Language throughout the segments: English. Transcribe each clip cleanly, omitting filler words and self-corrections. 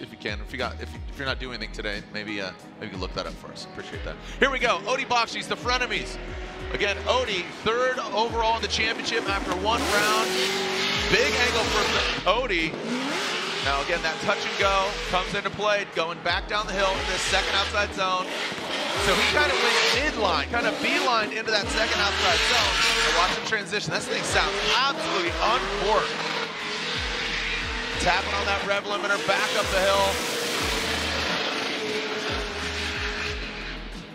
if you can. If you're not doing anything today, maybe maybe you can look that up for us. Appreciate that. Here we go. ODI Bakchis, the frenemies. Again, ODI, 3rd overall in the championship after 1 round. Big angle for ODI. Now again, that touch and go comes into play, going back down the hill in this second outside zone. So he kind of went midline, kind of beeline into that second outside zone. And watch him transition. This thing sounds absolutely uncorked. Tapping on that rev limiter, back up the hill.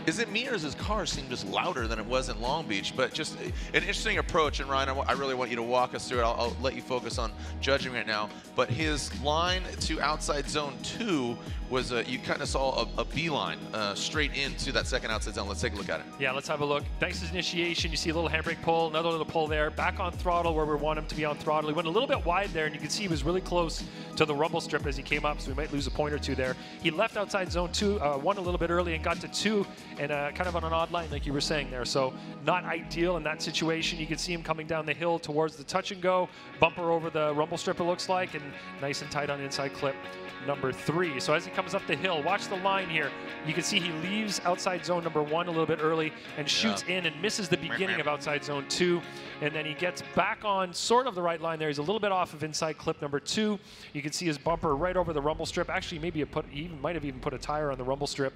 Is it me or does his car seem just louder than it was in Long Beach? But just an interesting approach, and Ryan, I really want you to walk us through it. I'll let you focus on judging right now. But his line to outside zone 2 was, you kind of saw a beeline straight into that second outside zone. Let's take a look at it. Yeah, let's have a look. Nice initiation. You see a little handbrake pull, another little pull there. Back on throttle where we want him to be on throttle. He went a little bit wide there, and you can see he was really close to the rumble strip as he came up, so we might lose a point or two there. He left outside zone 2, 1 a little bit early and got to 2, and kind of on an odd line like you were saying there. So not ideal in that situation. You can see him coming down the hill towards the touch and go. Bumper over the rumble strip, it looks like, and nice and tight on inside clip number 3. So as he comes up the hill, watch the line here. You can see he leaves outside zone number 1 a little bit early and shoots in and misses the beginning of outside zone 2. And then he gets back on sort of the right line there. He's a little bit off of inside clip number 2. You can see his bumper right over the rumble strip. Actually, maybe he might have even put a tire on the rumble strip,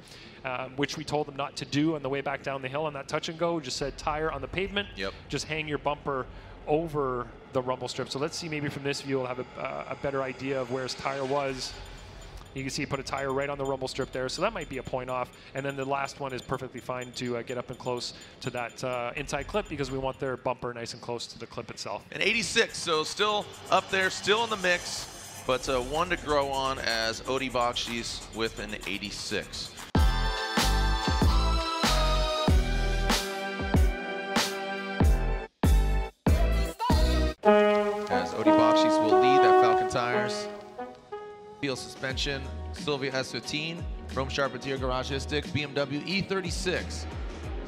which we told him not to do on the way back down the hill on that touch and go. Just said tire on the pavement. Yep. Just hang your bumper over the rumble strip. So let's see, maybe from this view we'll have a better idea of where his tire was. You can see he put a tire right on the rumble strip there, so that might be a point off. And then the last one is perfectly fine to get up and close to that inside clip because we want their bumper nice and close to the clip itself. An 86, so still up there, still in the mix, but one to grow on as ODI Bakchis with an 86. As ODI Bakchis will lead that Falken tires. Feal suspension, Sylvia S15, Rome Sharp interior garage stick, BMW E36.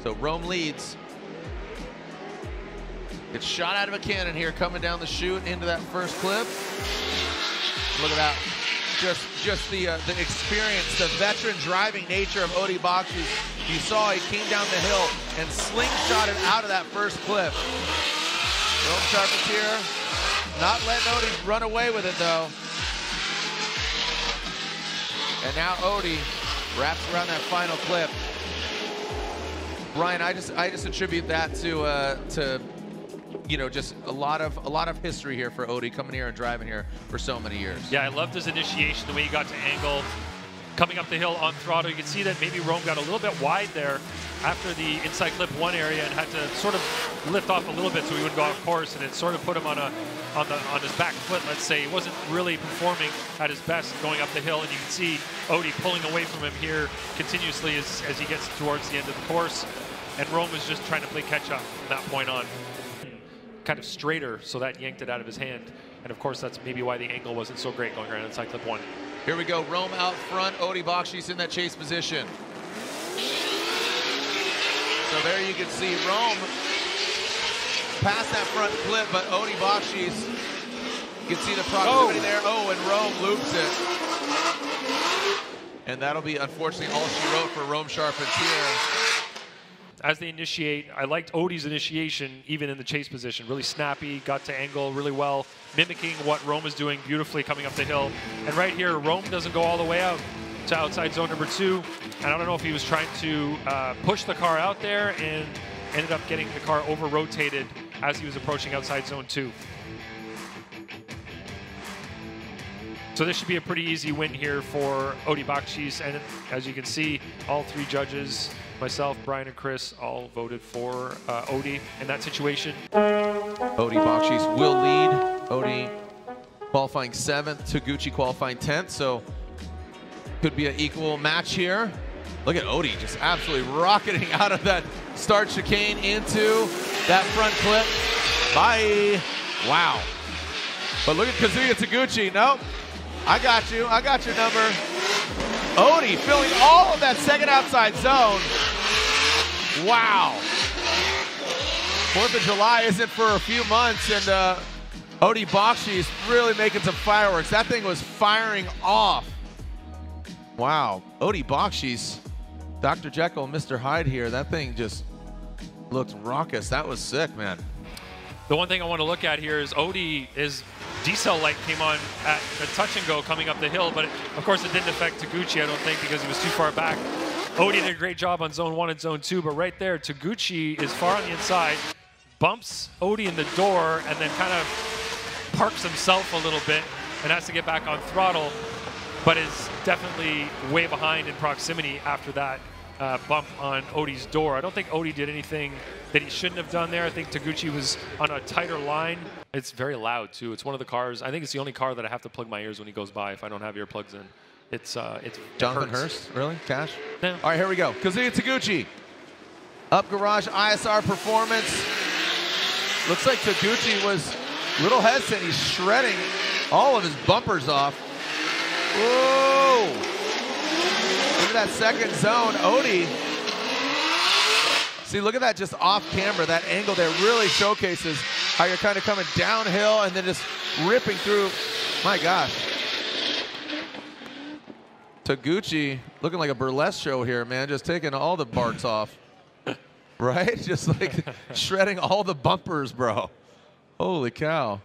So Rome leads. Gets shot out of a cannon here, coming down the chute into that first clip. Look at that. Just the experience, the veteran driving nature of ODI Bakchis. You saw he came down the hill and slingshotted out of that first clip. Rome Sharp interior, not letting ODI run away with it though. And now ODI wraps around that final clip. Brian, I just attribute that to you know, just a lot of history here for ODI, coming here and driving here for so many years. Yeah, I loved his initiation, the way he got to angle, coming up the hill on throttle. You can see that maybe Rome got a little bit wide there after the inside clip 1 area and had to sort of lift off a little bit so he wouldn't go off course, and it sort of put him on his back foot, let's say. He wasn't really performing at his best going up the hill, and you can see ODI pulling away from him here continuously as he gets towards the end of the course, and Rome was just trying to play catch up from that point on. Kind of straighter, so that yanked it out of his hand, and of course that's maybe why the angle wasn't so great going around inside clip 1. Here we go, Rome out front, ODI Bakchis in that chase position. So there you can see Rome past that front clip, but ODI Bakchis, you can see the proximity there. Oh, and Rome loops it. And that'll be, unfortunately, all she wrote for Rome Sharp interior. As they initiate, I liked ODI's initiation even in the chase position. Really snappy, got to angle really well, mimicking what Rome is doing beautifully coming up the hill. And right here, Rome doesn't go all the way out to outside zone number 2. And I don't know if he was trying to push the car out there and ended up getting the car over-rotated as he was approaching outside zone 2. So this should be a pretty easy win here for ODI Bakchis. And as you can see, all 3 judges, myself, Brian, and Chris, all voted for ODI in that situation. ODI Bakchis will lead. ODI qualifying 7th, Taguchi qualifying 10th. So could be an equal match here. Look at ODI just absolutely rocketing out of that start chicane into that front clip. Bye. Wow. But look at Kazuya Taguchi. Nope. I got you. I got your number. ODI filling all of that second outside zone. Wow. 4th of July isn't for a few months, and ODI Bakchis really making some fireworks. That thing was firing off Wow, ODI Bakchis, Dr. Jekyll and Mr. Hyde here. That thing just looked raucous. That was sick, man. The one thing I want to look at here is ODI, his decel light came on at a touch and go coming up the hill, but of course it didn't affect Taguchi, I don't think, because he was too far back. ODI did a great job on zone 1 and zone 2, but right there, Taguchi is far on the inside, bumps ODI in the door, and then kind of parks himself a little bit and has to get back on throttle, but is definitely way behind in proximity after that bump on ODI's door. I don't think ODI did anything that he shouldn't have done there. I think Taguchi was on a tighter line. It's very loud too. It's one of the cars, I think it's the only car that I have to plug my ears when he goes by if I don't have earplugs in. It's Jonathan Hurst, really? Cash? Yeah. All right, here we go. Kazuya Taguchi. Up garage ISR performance. Looks like Taguchi was a little hesitant. He's shredding all of his bumpers off. Whoa! Look at that second zone. ODI. See, look at that just off camera. That angle there really showcases how you're kind of coming downhill and then just ripping through. My gosh. Taguchi looking like a burlesque show here, man. Just taking all the barks off. Right? Just like shredding all the bumpers, bro. Holy cow.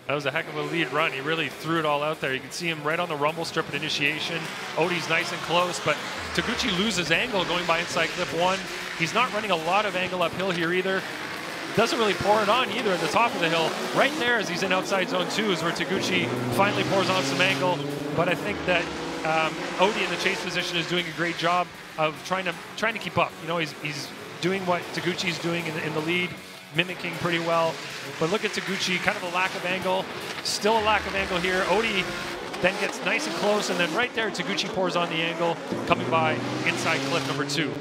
That was a heck of a lead run. He really threw it all out there. You can see him right on the rumble strip at initiation. ODI's nice and close, but Taguchi loses angle going by inside clip 1. He's not running a lot of angle uphill here either. Doesn't really pour it on either at the top of the hill. Right there as he's in outside zone 2 is where Taguchi finally pours on some angle. But I think that ODI in the chase position is doing a great job of trying to keep up. You know, he's doing what Taguchi's doing in the lead, mimicking pretty well. But look at Taguchi, kind of a lack of angle. Still a lack of angle here. ODI then gets nice and close, and then right there, Taguchi pours on the angle, coming by inside clip number 2.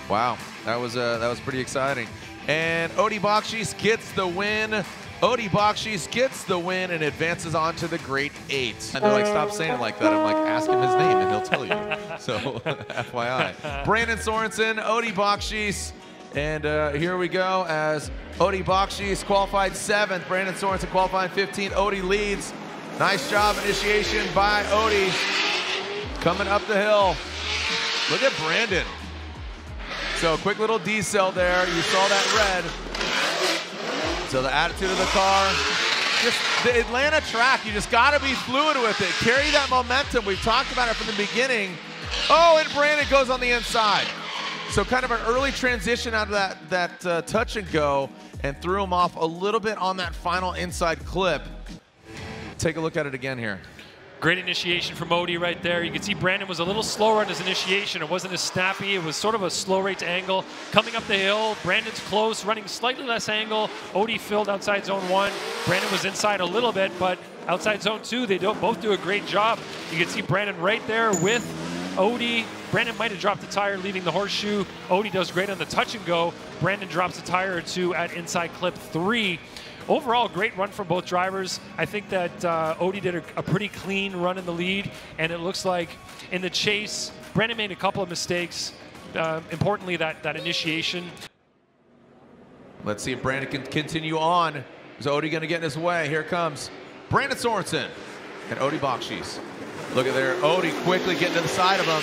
Wow, that was pretty exciting. And ODI Bakchis gets the win. ODI Bakchis gets the win and advances on to the Great 8. And they're like, stop saying it like that. I'm like, ask him his name and he'll tell you. So, FYI. Brandon Sorensen, ODI Bakchis. And here we go as ODI Bakchis qualified 7th. Brandon Sorensen qualified 15th. ODI leads. Nice job initiation by ODI. Coming up the hill. Look at Brandon. So quick little decel there. You saw that red. So the attitude of the car, just the Atlanta track, you just got to be fluid with it. Carry that momentum. We've talked about it from the beginning. Oh, and Brandon goes on the inside. So kind of an early transition out of that touch and go and threw him off a little bit on that final inside clip. Take a look at it again here. Great initiation from ODI right there. You can see Brandon was a little slower on his initiation. It wasn't as snappy. It was sort of a slow rate to angle. Coming up the hill, Brandon's close, running slightly less angle. ODI filled outside zone 1. Brandon was inside a little bit, but outside zone 2, they both do a great job. You can see Brandon right there with ODI. Brandon might have dropped the tire leaving the horseshoe. ODI does great on the touch and go. Brandon drops a tire or 2 at inside clip 3. Overall, great run from both drivers. I think that ODI did a pretty clean run in the lead, and it looks like in the chase, Brandon made a couple of mistakes. Importantly, that initiation. Let's see if Brandon can continue on. Is ODI going to get in his way? Here comes Brandon Sorensen and ODI Bakchis. Look at there, ODI quickly getting to the side of him.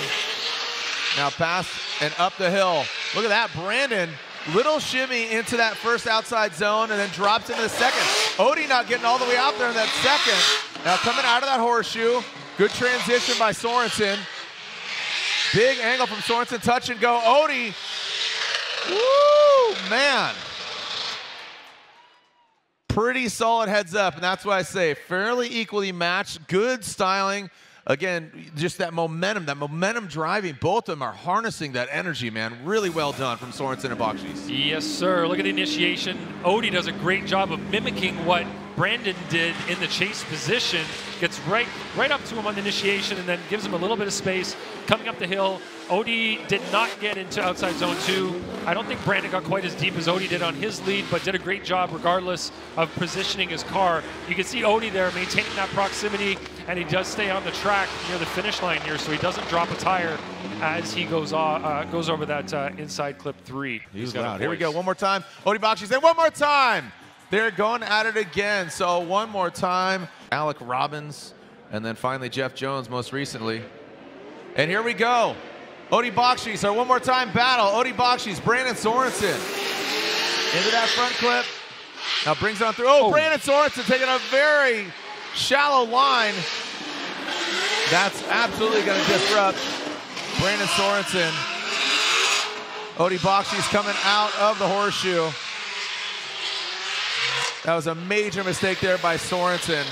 Now past and up the hill. Look at that, Brandon. Little shimmy into that first outside zone and then drops into the second. ODI not getting all the way out there in that second. Now coming out of that horseshoe. Good transition by Sorensen. Big angle from Sorensen, touch and go. ODI, woo, man. Pretty solid heads up, and that's why I say fairly equally matched. Good styling. Again, just that momentum driving. Both of them are harnessing that energy, man. Really well done from Sorensen and Bakchis. Yes, sir. Look at the initiation. ODI does a great job of mimicking what Brandon did in the chase position. Gets right up to him on the initiation and then gives him a little bit of space. Coming up the hill, ODI did not get into outside zone 2. I don't think Brandon got quite as deep as ODI did on his lead, but did a great job regardless of positioning his car. You can see ODI there maintaining that proximity, and he does stay on the track near the finish line here, so he doesn't drop a tire as he goes over that inside clip 3. He's loud. Here we go, one more time. ODI Bakchis, and one more time. They're going at it again. So one more time, Alec Robbins, and then finally Jeff Jones most recently. And here we go. ODI Bakchis, our one more time battle. ODI Bakchis, Brandon Sorensen into that front clip. Now brings it on through. Oh, Brandon Sorensen taking a very shallow line. That's absolutely going to disrupt Brandon Sorensen. ODI Bakchis coming out of the horseshoe. That was a major mistake there by Sorensen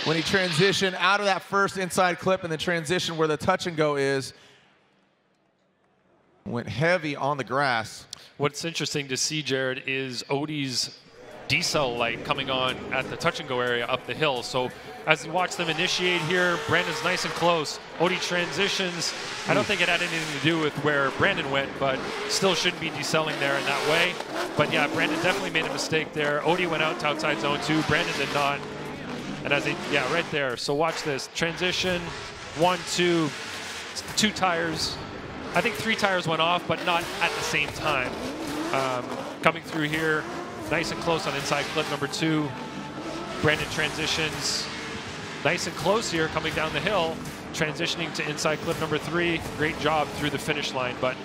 when he transitioned out of that first inside clip and the transition where the touch and go is. Went heavy on the grass. What's interesting to see, Jared, is ODI's decel light coming on at the touch and go area up the hill. So as you watch them initiate here, Brandon's nice and close. ODI transitions. I don't think it had anything to do with where Brandon went, but still shouldn't be decelling there in that way. But yeah, Brandon definitely made a mistake there. ODI went out to outside zone 2. Brandon did not. And as they, yeah, right there. So watch this. Transition, 1, 2, 2 tires. I think 3 tires went off, but not at the same time. Coming through here, nice and close on inside clip number 2. Brandon transitions nice and close here coming down the hill, transitioning to inside clip number 3. Great job through the finish line. But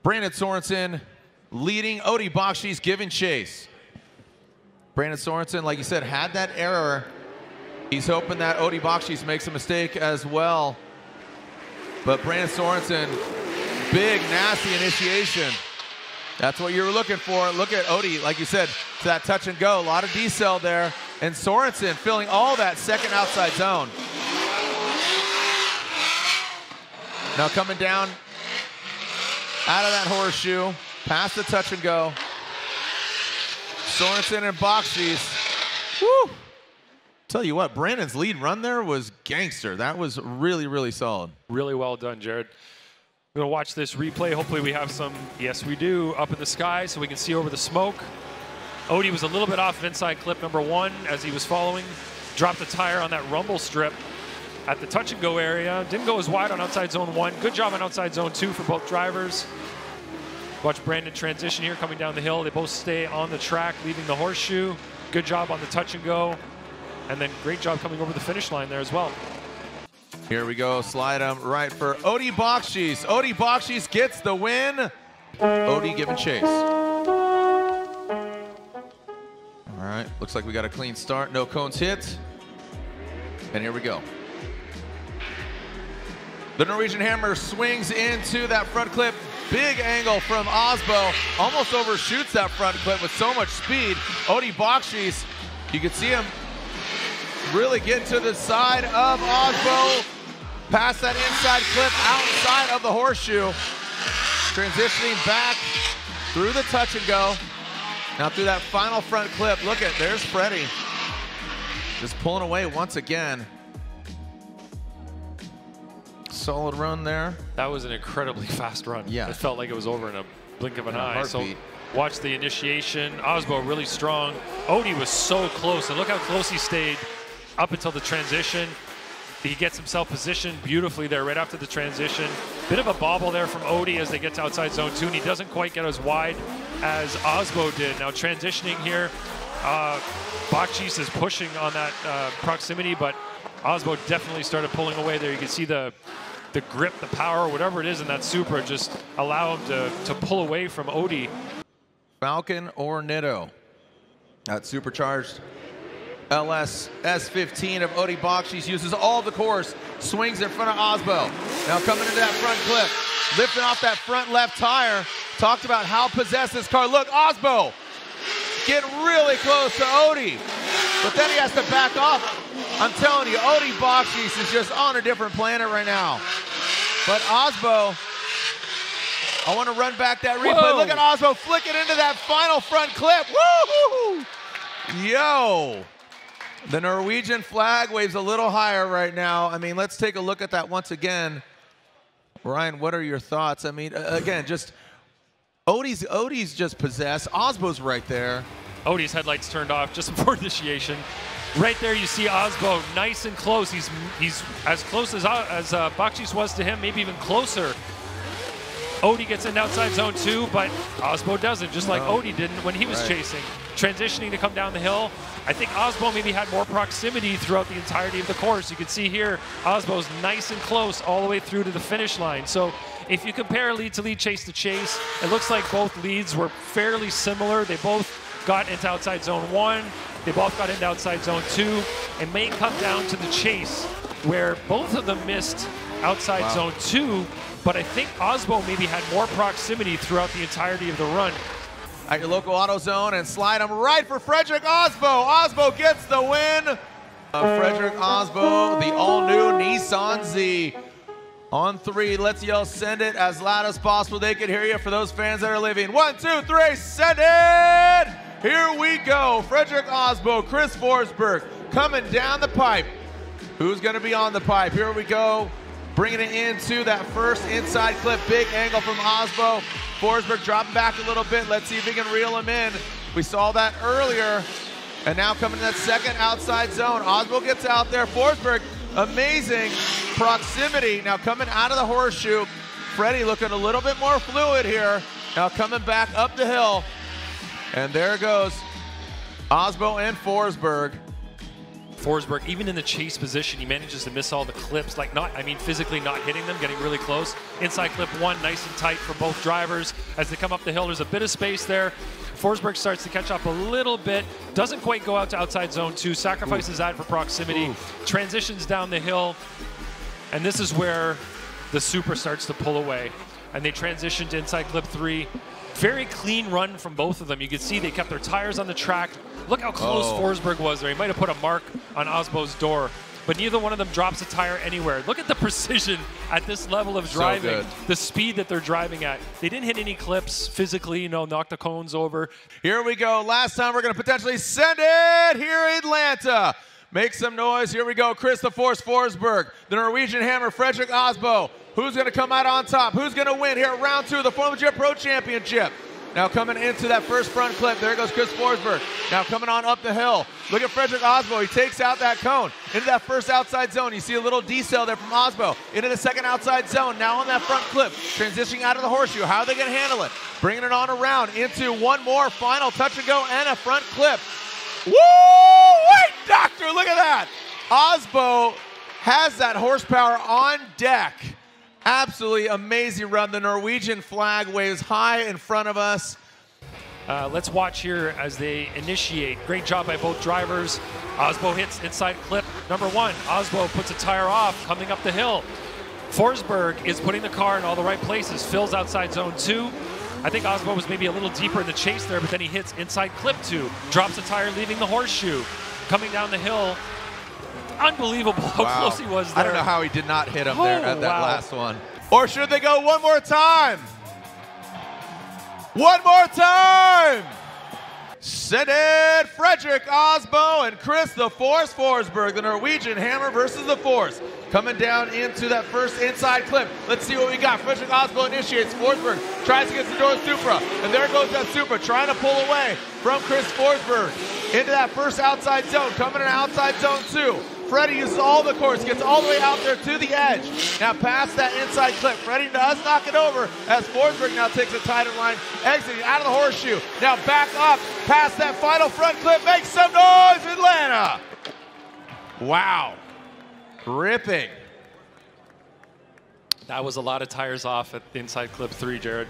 Brandon Sorensen leading, ODI Bakchis giving chase. Brandon Sorensen, like you said, had that error. He's hoping that ODI Bakchis makes a mistake as well. But Brandon Sorensen, big, nasty initiation. That's what you were looking for. Look at ODI, like you said, to that touch and go. A lot of decel there. And Sorensen filling all that second outside zone. Now coming down out of that horseshoe, past the touch and go. Sorensen and Bakchis. Woo! Tell you what, Brandon's lead run there was gangster. That was really, really solid. Really well done, Jared. We're gonna watch this replay. Hopefully we have some, yes we do, up in the sky so we can see over the smoke. ODI was a little bit off of inside clip number 1 as he was following. Dropped the tire on that rumble strip at the touch and go area. Didn't go as wide on outside zone 1. Good job on outside zone 2 for both drivers. Watch Brandon transition here coming down the hill. They both stay on the track, leaving the horseshoe. Good job on the touch and go. And then great job coming over the finish line there as well. Here we go, slide him right for ODI Bakchis. ODI Bakchis gets the win. ODI giving chase. All right, looks like we got a clean start. No cones hit. And here we go. The Norwegian Hammer swings into that front clip. Big angle from Aasbo. Almost overshoots that front clip with so much speed. ODI Bakchis, you can see him really get to the side of Aasbo. Past that inside clip, outside of the horseshoe. Transitioning back through the touch and go. Now through that final front clip, look at, there's Freddie. Just pulling away once again. Solid run there. That was an incredibly fast run. Yeah. It felt like it was over in a blink of an eye. So watch the initiation. Aasbo really strong. ODI was so close, and look how close he stayed up until the transition. He gets himself positioned beautifully there right after the transition. Bit of a bobble there from ODI as they get to outside zone 2, and he doesn't quite get as wide as Aasbo did. Now transitioning here, Bakchis is pushing on that proximity, but Aasbo definitely started pulling away there. You can see the grip, the power, whatever it is in that Supra, just allow him to pull away from ODI. Falken or Nitto. That supercharged LS S15 of ODI Bakchis uses all the course, swings in front of Aasbo. Now coming into that front clip, lifting off that front left tire. Talked about how possessed this car. Look, Aasbo getting really close to ODI, but then he has to back off. I'm telling you, ODI Bakchis is just on a different planet right now. But Aasbo, I want to run back that replay. Whoa. Look at Aasbo flicking into that final front clip. Woo! Yo! The Norwegian flag waves a little higher right now. I mean, let's take a look at that once again. Ryan, what are your thoughts? I mean, again, just ODI's just possessed. Aasbo's right there. ODI's headlights turned off just before initiation. Right there, you see Aasbo nice and close. He's as close as Bakchis was to him, maybe even closer. ODI gets in outside zone 2, but Aasbo doesn't, just like ODI didn't when he was chasing. transitioning to come down the hill. I think Aasbo maybe had more proximity throughout the entirety of the course. You can see here, Aasbo's nice and close all the way through to the finish line. So if you compare lead to lead, chase to chase, it looks like both leads were fairly similar. They both got into outside zone 1. They both got into outside zone 2. It may come down to the chase, where both of them missed outside zone 2, but I think Aasbo maybe had more proximity throughout the entirety of the run. At your local AutoZone and slide them right for Frederick Aasbo. Aasbo gets the win. Frederick Aasbo, the all-new Nissan Z. On 3, let's yell send it as loud as possible. They can hear you for those fans that are leaving. 1, 2, 3, send it! Here we go. Frederick Aasbo, Chris Forsberg coming down the pipe. Who's going to be on the pipe? Here we go. Bringing it into that first inside clip. Big angle from Aasbo. Forsberg dropping back a little bit. Let's see if he can reel him in. We saw that earlier. And now coming to that second outside zone. Aasbo gets out there. Forsberg, amazing proximity. Now coming out of the horseshoe. Freddie looking a little bit more fluid here. Now coming back up the hill. And there goes Aasbo and Forsberg. Forsberg, even in the chase position, he manages to miss all the clips, like physically not hitting them, getting really close. Inside clip 1, nice and tight for both drivers. As they come up the hill, there's a bit of space there. Forsberg starts to catch up a little bit, doesn't quite go out to outside zone 2, sacrifices that for proximity, transitions down the hill, and this is where the Super starts to pull away. And they transition to inside clip 3. Very clean run from both of them. You can see they kept their tires on the track. Look how close Forsberg was there. He might have put a mark on Aasbo's door, but neither one of them drops a tire anywhere. Look at the precision at this level of driving, the speed that they're driving at. They didn't hit any clips physically, knock the cones over. Here we go. Last time we're going to potentially send it here in Atlanta. Make some noise. Here we go. Chris the Force Forsberg, the Norwegian Hammer, Frederick Aasbo. Who's going to come out on top? Who's going to win here at round 2 of the Formula Jet Pro Championship? Now coming into that first front clip, there goes Chris Forsberg. Now coming on up the hill. Look at Frederick Aasbo. He takes out that cone into that first outside zone. You see a little decel there from Aasbo into the second outside zone. Now on that front clip, transitioning out of the horseshoe. How are they going to handle it? Bringing it on around into one more final touch and go and a front clip. Woo! Wait, doctor, look at that. Aasbo has that horsepower on deck. Absolutely amazing run. The Norwegian flag waves high in front of us. Let's watch here as they initiate. Great job by both drivers. Aasbo hits inside clip number 1. Aasbo puts a tire off coming up the hill. Forsberg is putting the car in all the right places. Fills outside zone 2. I think Aasbo was maybe a little deeper in the chase there, but then he hits inside clip 2. Drops a tire leaving the horseshoe. Coming down the hill. Unbelievable how close he was there. I don't know how he did not hit him there at that last one. Or should they go one more time? One more time! Send it! Frederick Aasbo and Chris the Force Forsberg, the Norwegian Hammer versus the Force. Coming down into that first inside clip. Let's see what we got. Frederick Aasbo initiates. Forsberg tries to get the door Supra. And there goes that Supra trying to pull away from Chris Forsberg into that first outside zone. Coming in outside zone 2. Freddie uses all the course, gets all the way out there to the edge. Now past that inside clip. Freddie does knock it over as Forsberg now takes a tighter line, exiting out of the horseshoe. Now back up past that final front clip. Make some noise, Atlanta! Wow. Ripping. That was a lot of tires off at inside clip 3, Jared.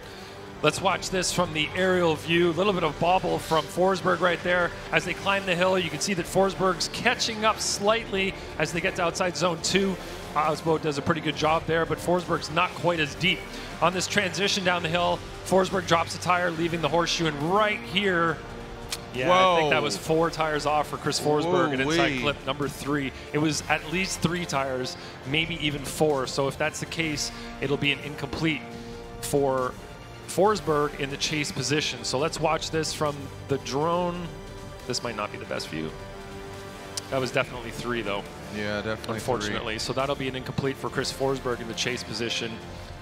Let's watch this from the aerial view. A little bit of bobble from Forsberg right there. As they climb the hill, you can see that Forsberg's catching up slightly as they get to outside zone 2. Aasbo does a pretty good job there, but Forsberg's not quite as deep. On this transition down the hill, Forsberg drops a tire, leaving the horseshoe, and right here, I think that was 4 tires off for Chris Forsberg and inside clip number 3. It was at least 3 tires, maybe even 4. So if that's the case, it'll be an incomplete for Forsberg in the chase position. So let's watch this from the drone. This might not be the best view. That was definitely 3 though. Yeah, definitely. Unfortunately. 3. So that'll be an incomplete for Chris Forsberg in the chase position.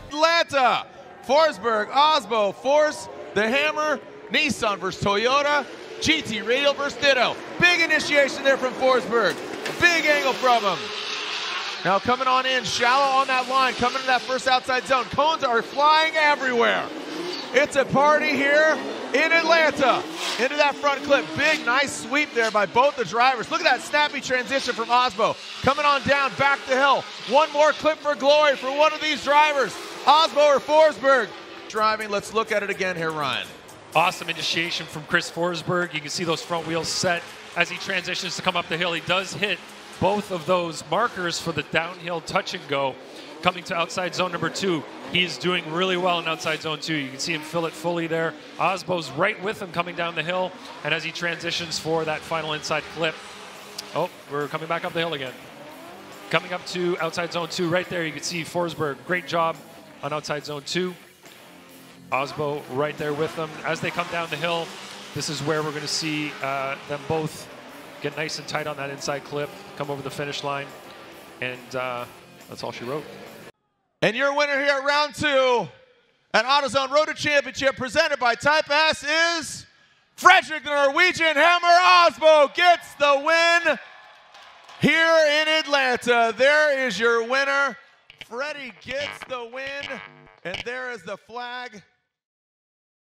Atlanta, Forsberg, Aasbo, Force, the Hammer, Nissan versus Toyota, GT Radial versus Ditto. Big initiation there from Forsberg. Big angle from him. Now coming on in, shallow on that line, coming to that first outside zone. Cones are flying everywhere. It's a party here in Atlanta. into that front clip. Big, nice sweep there by both the drivers. Look at that snappy transition from Aasbo. Coming on down, back the hill. One more clip for glory for one of these drivers. Aasbo or Forsberg driving. Let's look at it again here, Ryan. Awesome initiation from Chris Forsberg. You can see those front wheels set as he transitions to come up the hill. He does hit both of those markers for the downhill touch and go. Coming to outside zone number 2. He's doing really well in outside zone 2. You can see him fill it fully there. Aasbo's right with him coming down the hill. And as he transitions for that final inside clip. Oh, we're coming back up the hill again. Coming up to outside zone 2 right there. You can see Forsberg. Great job on outside zone 2. Aasbo right there with them. As they come down the hill, this is where we're going to see them both get nice and tight on that inside clip, come over the finish line, and that's all she wrote. And your winner here at round 2 at AutoZone Road to Championship presented by Type S is Frederick the Norwegian Hammer. Aasbo gets the win here in Atlanta. There is your winner. Freddie gets the win, and there is the flag.